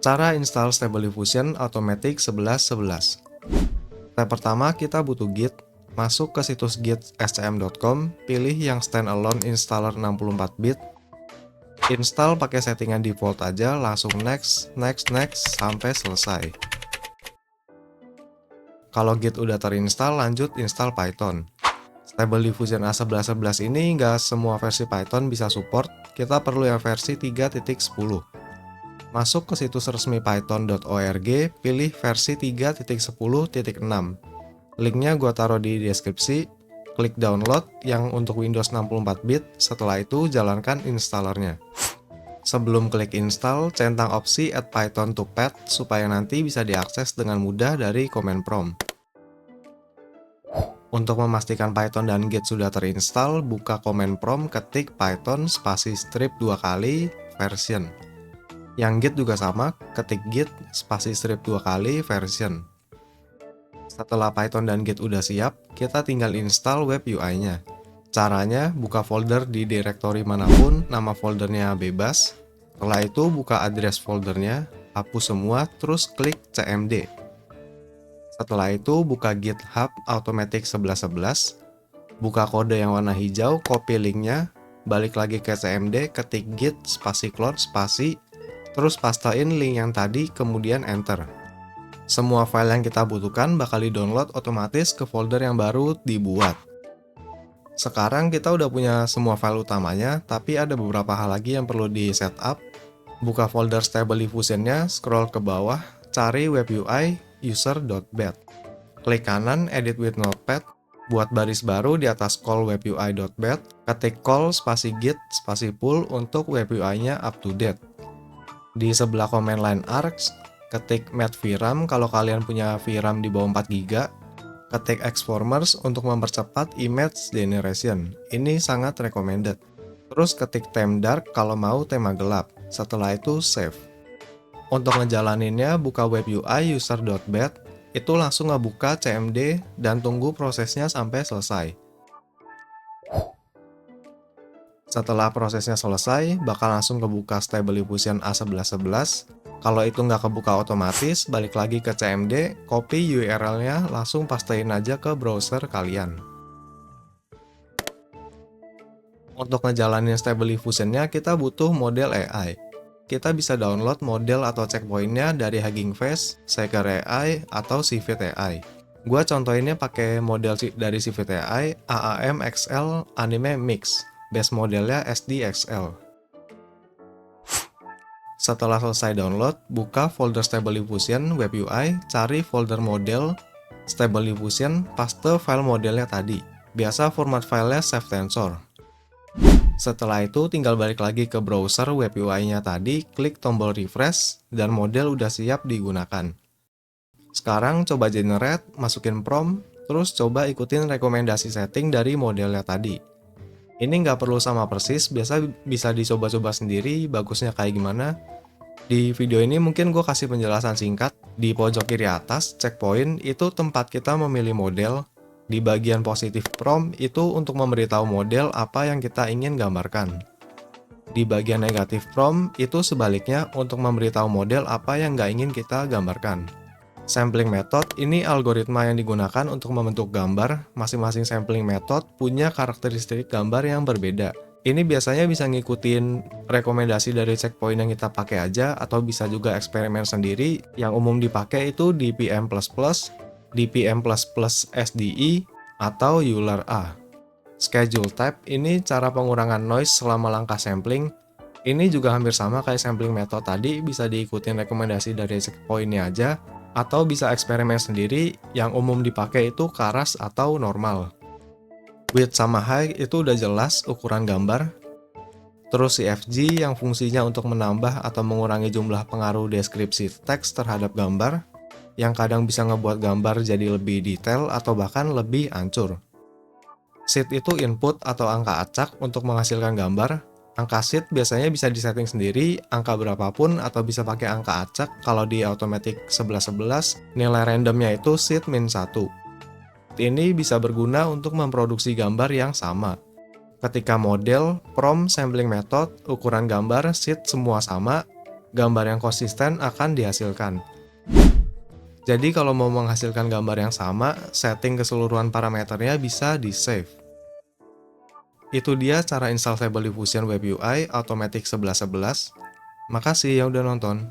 Cara install Stable Diffusion Automatic 1111. Step pertama, kita butuh Git. Masuk ke situs git scm.com, pilih yang standalone installer 64 bit. Install pakai settingan default aja, langsung next, sampai selesai. Kalau Git udah terinstall, lanjut install Python. Stable Diffusion A1111 ini nggak semua versi Python bisa support, kita perlu yang versi 3.10. Masuk ke situs resmi python.org, pilih versi 3.10.6. Linknya gua taruh di deskripsi, klik download yang untuk Windows 64 bit, setelah itu jalankan installernya. Sebelum klik install, centang opsi add Python to path supaya nanti bisa diakses dengan mudah dari command prompt. Untuk memastikan Python dan Git sudah terinstall, buka command prompt, ketik Python spasi strip 2 kali version. Yang Git juga sama, ketik Git spasi strip 2 kali version. Setelah Python dan Git udah siap, kita tinggal install web UI-nya. Caranya, buka folder di direktori manapun, nama foldernya bebas. Setelah itu, buka address foldernya, hapus semua, terus klik cmd. Setelah itu, buka GitHub Automatic 1111. Buka kode yang warna hijau, copy linknya, balik lagi ke cmd, ketik git spasi clone spasi, terus pastain link yang tadi, kemudian enter. Semua file yang kita butuhkan bakal di-download otomatis ke folder yang baru dibuat. Sekarang kita udah punya semua file utamanya, tapi ada beberapa hal lagi yang perlu di setup. Buka folder Stable Diffusion-nya, scroll ke bawah, cari web UI user.bat. Klik kanan, edit with notepad, buat baris baru di atas call webui.bat, ketik call spasi git spasi pull untuk web UI-nya up to date. Di sebelah command line args, ketik met vram kalau kalian punya VRAM di bawah 4 GB, ketik xformers untuk mempercepat image generation. Ini sangat recommended. Terus ketik theme dark kalau mau tema gelap. Setelah itu save. Untuk ngejalaninnya, buka web UI user.bat, itu langsung ngebuka cmd dan tunggu prosesnya sampai selesai. Setelah prosesnya selesai, bakal langsung kebuka Stable Diffusion A1111. Kalau itu nggak kebuka otomatis, balik lagi ke cmd, copy URL-nya, langsung pastein aja ke browser kalian. Untuk ngejalanin Stable Diffusion-nya, kita butuh model AI. Kita bisa download model atau checkpoint-nya dari Hugging Face, Shaker AI, atau Civit AI. Gua contohinnya pakai model dari Civit AI, AAM XL Anime Mix. Base modelnya SDXL. Setelah selesai download, buka folder Stable Diffusion web UI, cari folder model Stable Diffusion, paste file modelnya tadi. Biasa format filenya Safe Tensor. Setelah itu tinggal balik lagi ke browser web UI-nya tadi, klik tombol refresh, dan model udah siap digunakan. Sekarang coba generate, masukin prompt, terus coba ikutin rekomendasi setting dari modelnya tadi. Ini nggak perlu sama persis, biasa bisa dicoba-coba sendiri, bagusnya kayak gimana. Di video ini mungkin gue kasih penjelasan singkat. Di pojok kiri atas, checkpoint itu tempat kita memilih model. Di bagian positif prompt itu untuk memberitahu model apa yang kita ingin gambarkan. Di bagian negatif prompt itu sebaliknya untuk memberitahu model apa yang nggak ingin kita gambarkan. Sampling method ini algoritma yang digunakan untuk membentuk gambar. Masing-masing sampling method punya karakteristik gambar yang berbeda. Ini biasanya bisa ngikutin rekomendasi dari checkpoint yang kita pakai aja, atau bisa juga eksperimen sendiri. Yang umum dipakai itu DPM++, DPM++ SDE, atau Euler A. Schedule type ini cara pengurangan noise selama langkah sampling. Ini juga hampir sama kayak sampling method tadi, bisa diikutin rekomendasi dari checkpointnya aja, atau bisa eksperimen sendiri. Yang umum dipakai itu keras atau normal. Width sama height itu udah jelas ukuran gambar. Terus CFG yang fungsinya untuk menambah atau mengurangi jumlah pengaruh deskripsi teks terhadap gambar, yang kadang bisa ngebuat gambar jadi lebih detail atau bahkan lebih hancur. Seed itu input atau angka acak untuk menghasilkan gambar. Angka seed biasanya bisa disetting sendiri, angka berapapun, atau bisa pakai angka acak. Kalau di Automatic 1111, nilai randomnya itu seed -1. Ini bisa berguna untuk memproduksi gambar yang sama. Ketika model, prompt, sampling method, ukuran gambar, seed semua sama, gambar yang konsisten akan dihasilkan. Jadi kalau mau menghasilkan gambar yang sama, setting keseluruhan parameternya bisa di-save. Itu dia cara install Stable Diffusion Web UI Automatic 1111. Makasih yang udah nonton.